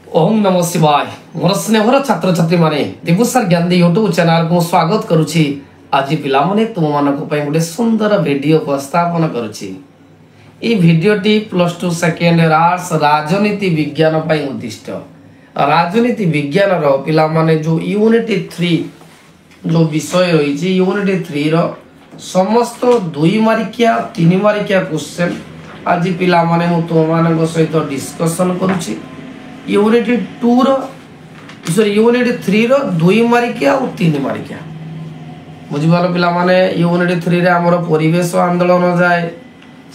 ओम नमो शिवाय मोर स्नेहर छात्र छात्री माने दिवसार ज्ञान यूट्यूब चैनल को स्वागत करुछि। आज पिला माने तुम मानक पय गोटे सुंदर वीडियो उपस्थापन करुछि। ई वीडियोटी +2 सेकेंड आर्ट्स राजनीति विज्ञान पय उद्दिष्ट। राजनीति विज्ञान रो पिला माने जो यूनिट 3 जो विषय रही यूनिट 3 रो समस्त 2 मार्किया 3 मार्किया क्वेश्चन आज पिला माने मु तुम मानक सहित डिस्कशन करुछि। यूनिट 2 रो सॉरी यूनिट 3 रो 2 मार्किया और 3 मार्किया बुझी पालो पिला माने यूनिट 3 रे हमर परिवेश आंदोलन जाए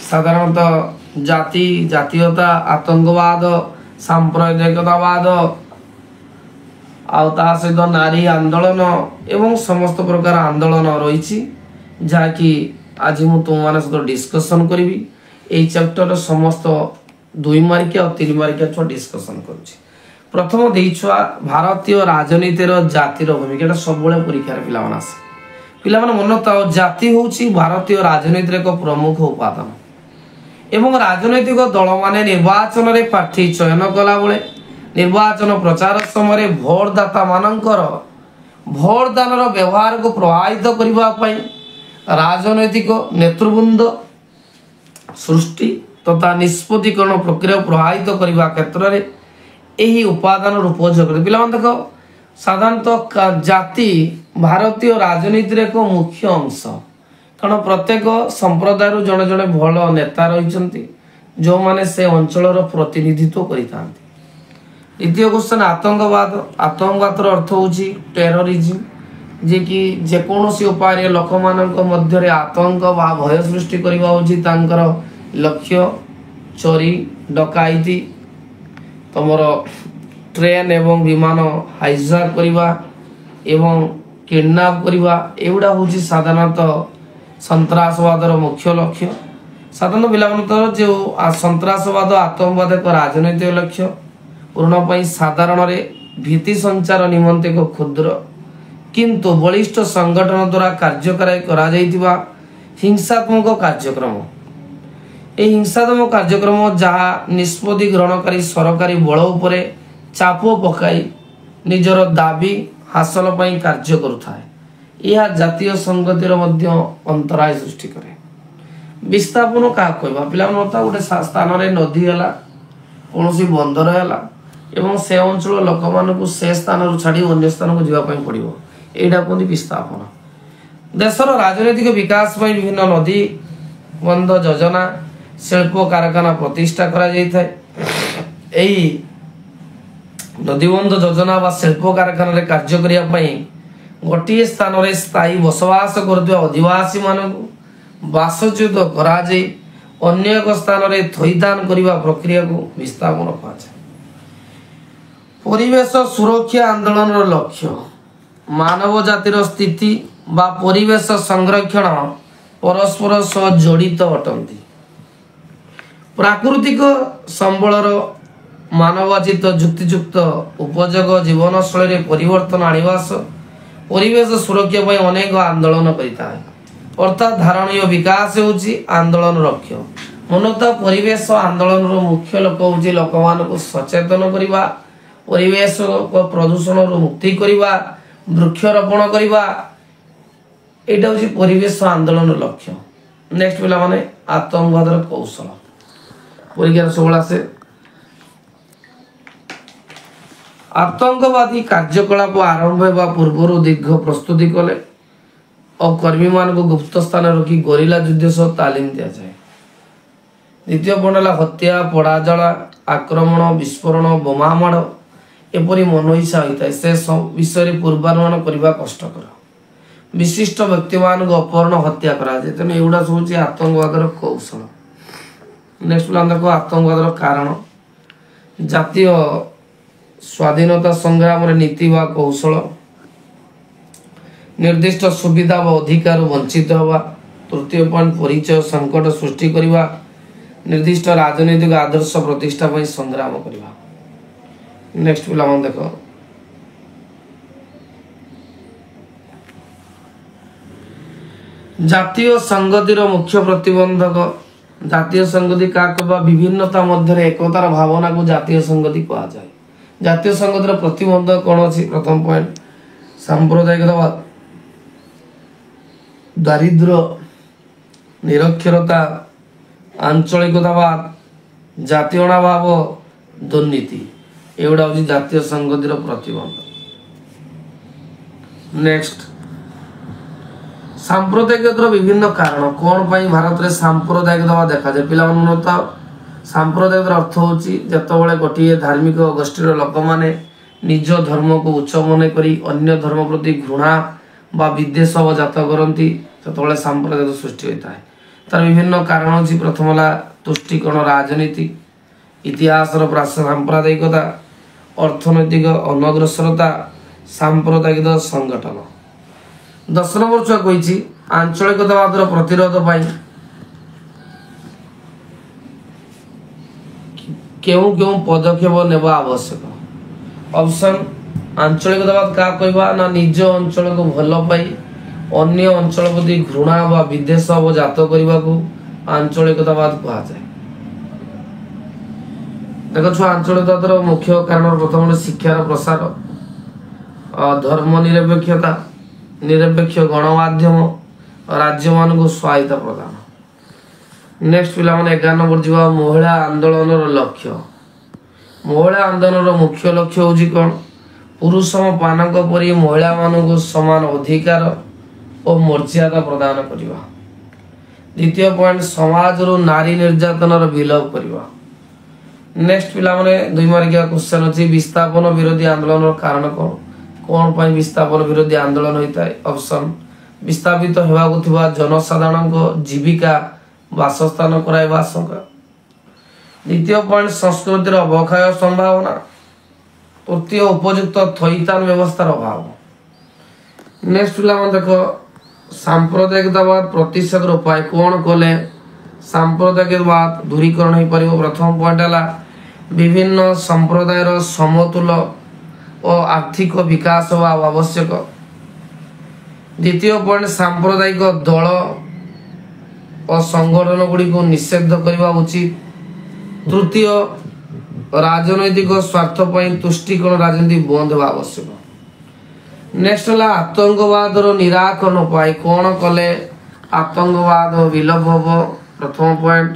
साधारणतः जाति जातीयता आतंकवाद सांप्रदायिकतावाद आ सहित नारी आंदोलन एवं समस्त प्रकार आंदोलन रही जहाँकि आज मु तुम मान सहित डिस्कशन करी ए चैप्टर समस्त 2 मार्किया और 3 मार्किया छुआ डिस्कशन करुछि। प्रथम देइछुआ भारतीय राजनीतिर जातिर भूमिका सब परीक्षा पिला मन आसे पिला मन मन ताओ जाति होछि भारतीय राजनीतिर एक प्रमुख उपादान एवं राजनैतिक दल माने निर्वाचन रे प्रार्थी चयन कला बेले निर्वाचन प्रचार समय भोटदाता मानकर भोटदानर व्यवहार को प्रभावित करबा पई राजनैतिक नेतृवृंद सृष्टि तथा निष्पत्तिकरण प्रक्रिया प्रभावित करने क्षेत्र में यही उपादान उपयोग पिला देखो साधारणतः जाति भारतीय राजनीति एक मुख्य अंश कारण प्रत्येक संप्रदाय जड़े जड़े भल नेता रही जो माने से अंचल प्रतिनिधित्व करता। द्वितीय क्वेश्चन आतंकवाद आतंकवाद अर्थ हूँ टेररिज्म जे कि जेकोसी उपाय लोक मध्य आतंक बा भय सृष्टि करने लक्ष्य चोरी डकायती तुमर ट्रेन एवं विमान हाइजैक करवा एवं किडनैप करवा एगुड़ा हूँ साधारणतः सन्त्रासवादर मुख्य लक्ष्य। साधारण पिला जो सन्त्रासवाद आतंकवाद एक राजनैतिक लक्ष्य पूर्ण पर साधारण भीति संचार निमंते एक क्षुद्र किंतु बलिष्ठ संगठन द्वारा कार्यकारी करा हिंसात्मक कार्यक्रम ए हिंसात्मक कार्यक्रम जहाँ निष्पत्ति ग्रहणकारी सरकारी बल उपरे चाप पकाई निजर दाबी हासिल पई कार्य करुथाए यह जातीय संगतिर मध्य अंतराय सृष्टि करे। विस्थापन क्या कहबा पिला गोटे स्थान रे नदी है कौन बंदर है एवं से अंचल लोक मान से स्थान छाड़ी अन्य स्थान को जावाई पड़ो यहाँ कहते विस्थापन। देशर राजनैतिक विकास पई विभिन्न नदी बंध योजना शिल्प कारखाना प्रतिष्ठा करा यही नदीबंध योजना बा शिल्प कारखाना रे कार्य करिया पई गोटे स्थान रे स्थायी बसवास करथुवा आदिवासी मानकु बासच्युत करा जाई अन्य एक स्थान रे थैदान करिवा प्रक्रिया को विस्थापन कहा जाय। परिवेश सुरक्षा आंदोलन रो लक्ष्य मानव जातिर स्थिति बा परिवेश संरक्षण परस्पर सह जड़ित अटंती। प्राकृतिक संबलर मानवाचित युक्तियुक्त उपयोग जीवन शैली परिवर्तन आनिबा परिवेश सुरक्षा पर अनेक आंदोलन करता है अर्थात धारणीय विकास होची आंदोलन लक्ष्य। मनता परिवेश आंदोलन मुख्य लोक होची लोक मानक सचेतन करबा परिवेश को प्रदूषण मुक्ति करबा वृक्षरोपण करबा एटा होची परिवेश आंदोलन लक्ष्य। नेक्स्ट पिला माने आतंकवाद कौशल परीक्षा 16 से आतंकवादी कार्यकलाप आरंभ होगा पूर्व दीर्घ प्रस्तुति कले और कर्मी मान को गुप्त स्थान रखी गोरिल्ला युद्ध सह तालीम दि जाए। द्वितीय पॉइंट हत्या पड़ाजला आक्रमण विस्फोरण बोमामाड़ एपरी मनइच्छा होता है से विषय पूर्वानुमान करने कष्टकर। विशिष्ट व्यक्ति मान को अपहरण हत्या करा जाए तेणु एगुड़ा सब आतंकवाद कौशल। नेक्स्ट देखो आतंकवाद कारण जातीय स्वाधीनता संग्राम नीति व कौशल निर्दिष्ट सुविधा व अधिकार वंचित हवा। तृतीय पॉइंट परिचय संकट सृष्टि करवा निर्दिष्ट राजनीतिक आदर्श प्रतिष्ठा पर संग्राम करवा। नेक्स्ट पिला देखो जातीय संगतिर मुख्य प्रतिबंधक जातीय संगति क्या विभिन्नता मध्य एकतार भावना को जातीय संगति कहा जाए। ଜାତୀୟ ସଂଗତିର ପ୍ରତିବନ୍ଧକ କ'ଣ ଅଛି? ପ୍ରଥମ ପଏଣ୍ଟ ସାମ୍ପ୍ରଦାୟିକତାବାଦ, ଦାରିଦ୍ର୍ୟ, ନିରକ୍ଷରତା, ଆଞ୍ଚଳିକତାବାଦ, ଜାତୀୟତାଭାବ, ଦୁର୍ନୀତି। ଏଗୁଡ଼ା ହେଉଛି ଜାତୀୟ ସଂଗତିର ପ୍ରତିବନ୍ଧକ। ନେକ୍ସଟ, ସାମ୍ପ୍ରଦାୟିକତାର ବିଭିନ୍ନ କାରଣ। କ'ଣ ପାଇଁ ଭାରତରେ ସାମ୍ପ୍ରଦାୟିକତାବାଦ ଦେଖାଯାଏ? ପିଲାମାନଙ୍କୁ ତ ସାମ୍ପ୍ରଦାୟିକତାର ଅର୍ଥ ହେଉଛି ଯେତେବେଳେ ଗୋଟିଏ ଧାର୍ମିକ ଗୋଷ୍ଠୀର ଲୋକମାନେ ନିଜ ଧର୍ମକୁ ଉଚ୍ଚ ମନେ କରି ଅନ୍ୟ ଧର୍ମ ପ୍ରତି ଘୃଣା ବା ବିଦ୍ୱେଷ ଜାତ କରନ୍ତି, ସେତେବେଳେ ସାମ୍ପ୍ରଦାୟିକ ସୃଷ୍ଟି ହୋଇଥାଏ। ତାର ବିଭିନ୍ନ କାରଣ ଅଛି। ପ୍ରଥମ ହେଲା ତୁଷ୍ଟିକରଣ ରାଜନୀତି, ଇତିହାସର ସାମ୍ପ୍ରଦାୟିକତା, ଅର୍ଥନୈତିକ ଅନଗ୍ରସରତା, ସାମ୍ପ୍ରଦାୟିକ ସଂଗଠନ। 10 ନମ୍ବର ଛୁଆ କହିଛି ଆଞ୍ଚଳିକତାବାଦର ପ୍ରତିରୋଧ ପାଇଁ କେଉଁ କେଉଁ ପଦକ୍ଷେପ ନେବା ଆବଶ୍ୟକ? ଅପସନ, ଆଞ୍ଚଳିକତାବାଦ କାହା କହିବା ନା ନିଜ ଅଞ୍ଚଳକୁ ଭଲ ପାଇ ଅନ୍ୟ ଅଞ୍ଚଳ ପ୍ରତି ଘୃଣା ବା ବିଦ୍ୱେଷ ଜାତ କରିବାକୁ ଆଞ୍ଚଳିକତାବାଦ କୁହାଯାଏ। ଦେଖ ଛୁଆ, ଆଞ୍ଚଳିକତାବାଦର ମୁଖ୍ୟ କାରଣ ପ୍ରଥମ ଶିକ୍ଷାର ପ୍ରସାର, ଧର୍ମ ନିରପେକ୍ଷତା, ନିରପେକ୍ଷ ଗଣମାଧ୍ୟମ, ରାଜ୍ୟମାନଙ୍କୁ ସହାୟତା ପ୍ରଦାନ। ନେକ୍ସଟ ପିଲାମାନେ 11 ନମ୍ବର ଯିବା ମହିଳା ଆନ୍ଦୋଳନର ଲକ୍ଷ୍ୟ। ମହିଳା ଆନ୍ଦୋଳନର ମୁଖ୍ୟ ଲକ୍ଷ୍ୟ ହେଉଛି କ'ଣ? ପୁରୁଷମାନଙ୍କ ପରି ମହିଳାମାନଙ୍କୁ ସମାନ ଅଧିକାର ଓ ମର୍ଯ୍ୟାଦା ପ୍ରଦାନ କରିବା। ଦ୍ୱିତୀୟ ପଏଣ୍ଟ ସମାଜରୁ ନାରୀ ନିର୍ଯାତନାର ବିଲୋପ କରିବା। ନେକ୍ସଟ ପିଲାମାନେ 2 ମାର୍କିଆ କ୍ୱେଶ୍ଚନ ଅଛି ବିସ୍ଥାପନ ବିରୋଧୀ ଆନ୍ଦୋଳନର କାରଣ କ'ଣ? କ'ଣ ପାଇଁ ବିସ୍ଥାପନ ବିରୋଧୀ ଆନ୍ଦୋଳନ ହୋଇଥାଏ? ଅପସନ, ବିସ୍ଥାପିତ ହେବାକୁ ଥିବା ଜନସାଧାରଣଙ୍କ ଜୀବିକା ବାସସ୍ଥାନ କରାଇବା ଆଶଙ୍କା। ଦ୍ୱିତୀୟ ପଏଣ୍ଟ ସଂସ୍କୃତିର ଅବକ୍ଷୟ ସମ୍ଭାବନା। ତୃତୀୟ ଉପଯୁକ୍ତ ଥଇଥାନ ବ୍ୟବସ୍ଥାର ଅଭାବ। ନେକ୍ସଟ ପିଲାମାନେ ଦେଖ ସାମ୍ପ୍ରଦାୟିକତାବାଦ ପ୍ରତିଷେଧର ଉପାୟ। କ'ଣ କଲେ ସାମ୍ପ୍ରଦାୟିକତାବାଦ ଦୂରୀକରଣ ହୋଇପାରିବ? ପ୍ରଥମ ପଏଣ୍ଟ ହେଲା ବିଭିନ୍ନ ସମ୍ପ୍ରଦାୟର ସମତୁଲ ଓ ଆର୍ଥିକ ବିକାଶ ହେବା ଆବଶ୍ୟକ। ଦ୍ୱିତୀୟ ପଏଣ୍ଟ ସାମ୍ପ୍ରଦାୟିକ ଦଳ ଓ ସଂଗଠନ ଗୁଡ଼ିକୁ ନିଷେଧ କରିବା ଉଚିତ। ତୃତୀୟ ରାଜନୈତିକ ସ୍ୱାର୍ଥ ପାଇଁ ତୁଷ୍ଟିକରଣ ରାଜନୀତି ବନ୍ଦ ହେବା ଆବଶ୍ୟକ। ନେକ୍ସଟ ହେଲା ଆତଙ୍କବାଦର ନିରାକରଣ ଉପାୟ। କ'ଣ କଲେ ଆତଙ୍କବାଦ ବିଲୋପ ହେବ? ପ୍ରଥମ ପଏଣ୍ଟ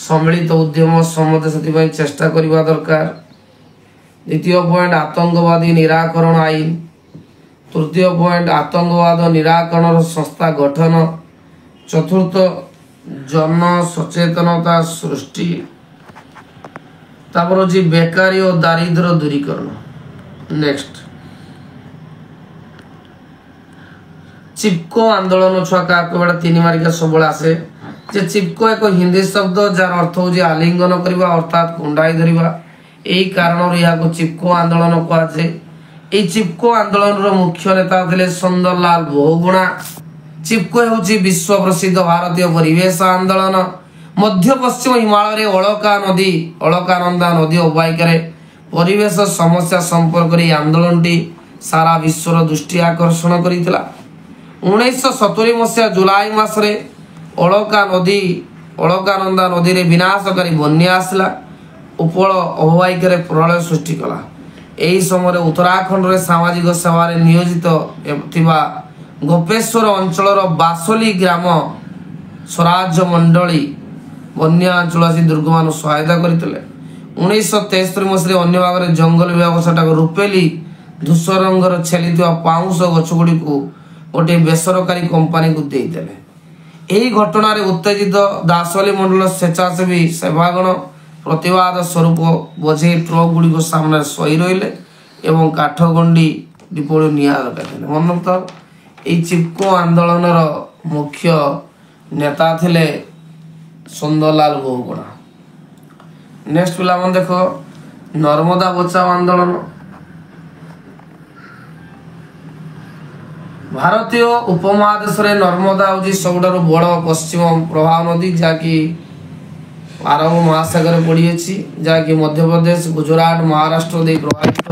ସମ୍ମିଳିତ ଉଦ୍ୟମ, ସମସ୍ତେ ସେଥିପାଇଁ ଚେଷ୍ଟା କରିବା ଦରକାର। ଦ୍ୱିତୀୟ ପଏଣ୍ଟ ଆତଙ୍କବାଦୀ ନିରାକରଣ ଆଇନ। ତୃତୀୟ ପଏଣ୍ଟ ଆତଙ୍କବାଦ ନିରାକରଣର ସଂସ୍ଥା ଗଠନ। ଚତୁର୍ଥ ଜନ ସଚେତନତା ସୃଷ୍ଟି। ତାପରେ ହେଉଛି ବେକାରୀ ଓ ଦାରିଦ୍ର୍ୟ ଦୂରୀକରଣ। ନେକ୍ସଟ ଚିପକୋ ଆନ୍ଦୋଳନ ଛୁଆ କାହାକୁ? ଏଟା 3 ମାର୍କିଆ ସବୁବେଳେ ଆସେ ଯେ ଚିପକୋ ଏକ ହିନ୍ଦୀ ଶବ୍ଦ ଯାହାର ଅର୍ଥ ହେଉଛି ଆଲିଙ୍ଗନ କରିବା ଅର୍ଥାତ୍ କୁଣ୍ଡାଇ ଧରିବା। ଏହି କାରଣରୁ ଏହାକୁ ଚିପକୋ ଆନ୍ଦୋଳନ କୁହାଯାଏ। ଏହି ଚିପକୋ ଆନ୍ଦୋଳନର ମୁଖ୍ୟ ନେତା ଥିଲେ ସୁନ୍ଦରଲାଲ ବହୁଗୁଣା। ଚିପକୋ ହେଉଛି ବିଶ୍ୱ ପ୍ରସିଦ୍ଧ ଭାରତୀୟ ପରିବେଶ ଆନ୍ଦୋଳନ। ମଧ୍ୟ ପଶ୍ଚିମ ହିମାଳୟରେ ଅଳକାନନ୍ଦା ନଦୀ ଅବବାହିକାରେ ପରିବେଶ ସମସ୍ୟା ସମ୍ପର୍କରେ ଏହି ଆନ୍ଦୋଳନଟି ସାରା ବିଶ୍ୱର ଦୃଷ୍ଟି ଆକର୍ଷଣ କରିଥିଲା। 1970 ମସିହା ଜୁଲାଇ ମାସରେ ଅଳକାନନ୍ଦା ନଦୀରେ ବିନାଶକାରୀ ବନ୍ୟା ଆସିଲା। ଉପଳ ଅବବାହିକାରେ ପ୍ରଳୟ ସୃଷ୍ଟି କଲା। ଏହି ସମୟରେ ଉତ୍ତରାଖଣ୍ଡରେ ସାମାଜିକ ସେବାରେ ନିୟୋଜିତ ଥିବା ଗୋପେଶ୍ୱର ଅଞ୍ଚଳର ବାସଲି ଗ୍ରାମ ସ୍ୱରାଜ୍ୟ ମଣ୍ଡଳୀ ବନ୍ୟା ଅଞ୍ଚଳ ଆସି ଦୁର୍ଗମାନଙ୍କୁ ସହାୟତା କରିଥିଲେ। 1973 ମସିହାରେ ଅନ୍ୟ ଭାଗରେ ଜଙ୍ଗଲ ବିଭାଗ ସେଠାକୁ ରୂପେଲି ଧୂସର ରଙ୍ଗର ଛେଲିଥିବା ପାଉଁଶ ଗଛଗୁଡ଼ିକୁ ଗୋଟିଏ ବେସରକାରୀ କମ୍ପାନୀକୁ ଦେଇଦେଲେ। ଏହି ଘଟଣାରେ ଉତ୍ତେଜିତ ଦାସଲି ମଣ୍ଡଳ ସ୍ୱେଚ୍ଛାସେବୀ ସେବାଗଣ ପ୍ରତିବାଦ ସ୍ୱରୂପ ବୋଝେଇ ଟ୍ରକ୍ ଗୁଡ଼ିକ ସାମ୍ନାରେ ଶୋଇ ରହିଲେ ଏବଂ କାଠଗଣ୍ଡି ଡିପୋରୁ ନିଆଁ ଲଗାଇଥିଲେ। ମନୋକ୍ତ ଏହି ଚିପକୋ ଆନ୍ଦୋଳନର ମୁଖ୍ୟ ନେତା ଥିଲେ ସୁନ୍ଦରଲାଲ ବହୁଗୁଣା। ନେକ୍ସଟ ପିଲାମାନେ ଦେଖ ନର୍ମଦା ବଚାଓ ଆନ୍ଦୋଳନ। ଭାରତୀୟ ଉପମହାଦେଶରେ ନର୍ମଦା ହେଉଛି ସବୁଠାରୁ ବଡ଼ ପଶ୍ଚିମ ପ୍ରବାହ ନଦୀ, ଯାହାକି ଆରବ ମହାସାଗରରେ ପଡ଼ିଅଛି, ଯାହାକି ମଧ୍ୟପ୍ରଦେଶ, ଗୁଜରାଟ, ମହାରାଷ୍ଟ୍ର ଦେଇ ପ୍ରବାହିତ।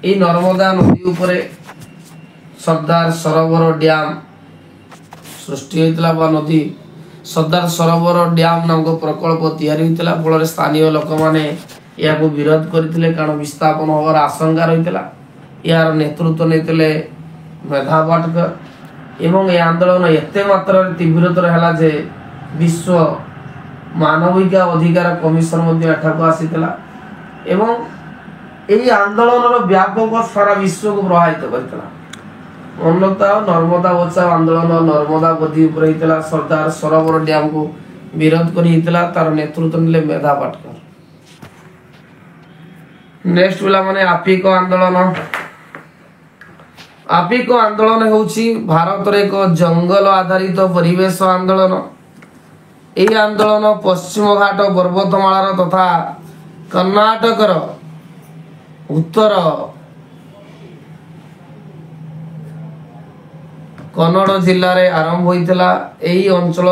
ଏହି ନର୍ମଦା ନଦୀ ଉପରେ ସର୍ଦ୍ଦାର ସରୋବର ଡ୍ୟାମ ସୃଷ୍ଟି ହୋଇଥିଲା ବା ନଦୀ ସର୍ଦ୍ଦାର ସରୋବର ଡ୍ୟାମ ନାମକ ପ୍ରକଳ୍ପ ତିଆରି ହୋଇଥିଲା। ଫଳରେ ସ୍ଥାନୀୟ ଲୋକମାନେ या विरोध करते कारण विस्थापन होवार आशंका रही यार नेतृत्व नहीं मेधा पाटकर एवं यह आंदोलन एत मात्रा तीव्रतर है जे विश्व मानविक अधिकार कमिशन एठाक आसीला एवं यही आंदोलन व्यापक सारा विश्व को प्रभावित करता मनता नर्मदा बचाओ आंदोलन नर्मदा नदी होता सरदार सरोवर डैम को विरोध कर तार नेतृत्व ने मेधा पाटकर नेक्स्ट पिला माने आपिक आंदोलन आपिक आंदोलन होउची भारत रे एक जंगल आधारित परिवेश आंदोलन यह आंदोलन पश्चिम घाट पर्वतमालार तथा कर्नाटकर उत्तर कन्नड़ जिले में आरंभ होता यही अंचल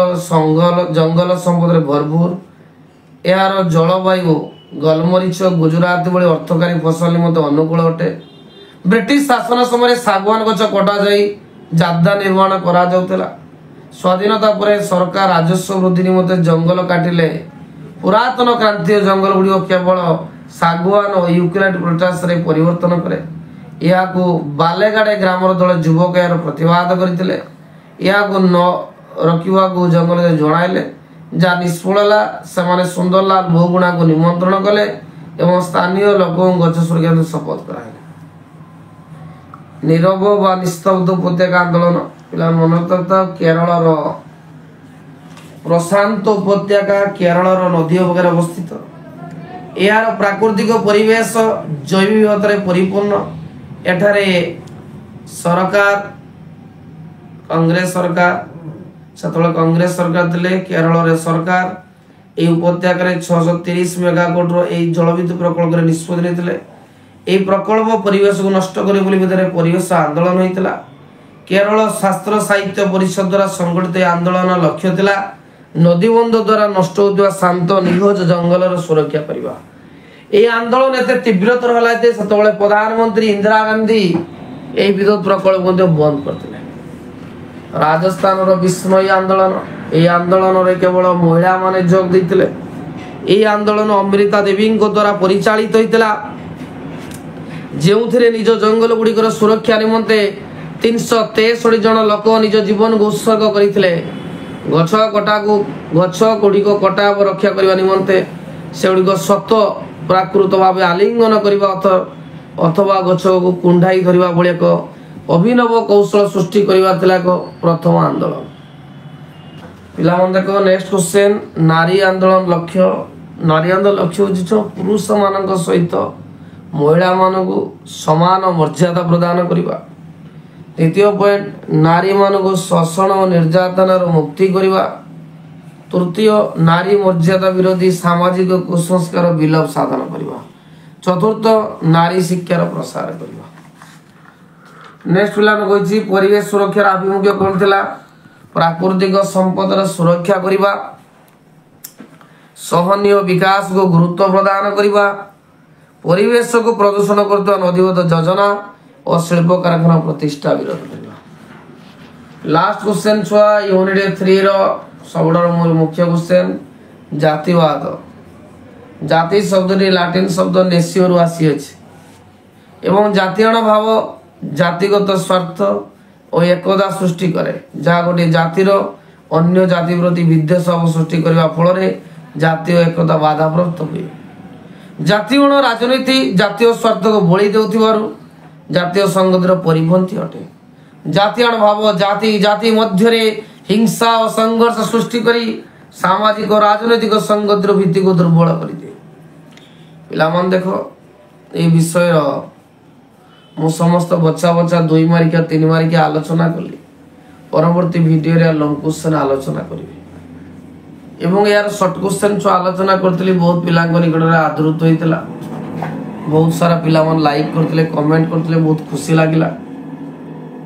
जंगल संपद भरपूर यार जलवायु गलमरीच गुजरात भली अर्थकारी फसल निमंते अनुकूल अटे ब्रिटिश शासन समय सागवान गछ कटा जाई जाद्दा निर्माण करा जाउतला स्वाधीनता पर सरकार राजस्व वृद्धि निमंते जंगल काटिले पुरातन क्रांतीय जंगल गुड़ी केवल सागवान और यूक्रेट पोटास रे परिवर्तन करे यह बालेगाड़े ग्रामर दल युवक यार प्रतिवाद करते न रखा जंगल जणाइले जहाँ निष्फल है सुंदरलाल बहुगुणा को निमंत्रण कले एवं स्थानीय लोक गछ सुरक्षा शपथ कराइले नीरव व निस्तब्ध उपत्यका आंदोलन पिला मन रखता केरल प्रशांत उपत्यका केरल नदी उपकार अवस्थित यार प्राकृतिक परिवेश जैव विविधता परिपूर्ण एठारे सरकार कांग्रेस सरकार सेतबेले कांग्रेस सरकार थिले केरल रे सरकार ए उपत्यका 630 मेगावाट रो ए जलविद्युत प्रकल्प रे निष्पत्ति नेथिले ए प्रकल्प परिवेश को नष्ट करे बोली भितर परिवेश आंदोलन होइतिला केरल शास्त्र साहित्य परिषद द्वारा संगठित आंदोलन लक्ष्य थिला नदीबंध द्वारा नष्ट होतिबा शांत निघोज जंगल रो सुरक्षा करबा ए आंदोलन एते तीव्रतर होला जे सेतबेले प्रधानमंत्री इंदिरा गांधी ए विद्युत प्रकल्प बंद करथिले राजस्थान रो विस्मय आंदोलन ए आंदोलन रे केवल महिला माने जोग दैतिले ए आंदोलन अमृता देवी द्वारा परिचालित होइतिला जेउथिरे निज जंगल गुड़िकर सुरक्षा निमंते 363 जन लोक निज जीवन को उत्सर्ग करथिले गछ गुड़ी को कटा रक्षा करने निमंते से गुड़िक सत प्राकृत भाव आलिंगन करने अथवा गछ को कुंडाई धरवा भाई एक अभिनव कौशल सृष्टि करने प्रथम आंदोलन पिला देख नेक्स्ट क्वेश्चन नारी आंदोलन लक्ष्य हूँ पुरुष मान सहित महिला मानक समान मर्यादा प्रदान करने द्वितीय पॉइंट नारी मानक शोषण और निर्यातन मुक्ति करने तृतीय नारी मर्यादा विरोधी सामाजिक कुसंस्कार विलोप साधन करने चतुर्थ नारी शिक्षार प्रसार करने नेक्स्ट पिलान कही परिवेश सुरक्षार आभिमुख्य कौन थिला प्राकृतिक संपदर सुरक्षा करने सहनीय विकास को गुरुत्व प्रदान करने परिवेश को प्रदूषण करता नदीबद्ध योजना और शिल्प कारखाना प्रतिष्ठा विरोध करने लास्ट क्वेश्चन छुआ यूनिट 3 रो सबडर मुख्य क्वेश्चन जातिवाद जाति शब्द लाटिन शब्द नेसियो रु आसी अछि एवं जातीय भाव जातिगत स्वार्थ और एकता सृष्टि करे जहाँ गोटे जातिर अन्य जाति प्रति विद्वेष सृष्टि करने फल जातीय एकता बाधाप्राप्त हुए जातीय राजनीति जातीय स्वार्थ को बलि देउथिबारु जातीय संगतिर परिपंथी अटे जातीय भाव जाति जाति मध्य हिंसा और संघर्ष सृष्टि करी सामाजिक और राजनैतिक संगतिर भित्ति को दुर्बल कर दिए पिलामान देख ये विषय मु समस्त बच्चा बच्चा 2 मारिका 3 मारिका आलोचना कली परवर्ती वीडियो रे लॉन्ग क्वेश्चन आलोचना करी एवं यार शॉर्ट क्वेश्चन जो आलोचना करतली बहुत पिला निकट में आदृत होता बहुत सारा पिला मन लाइक करते कमेंट करते बहुत खुशी लगिला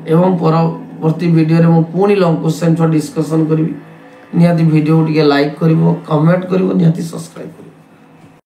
एवं परवर्ती वीडियो रे मु पुनी लॉन्ग क्वेश्चन जो डिस्कशन करी निहाती वीडियो टिके लाइक करिवो कमेंट करिवो निहाती सब्सक्राइब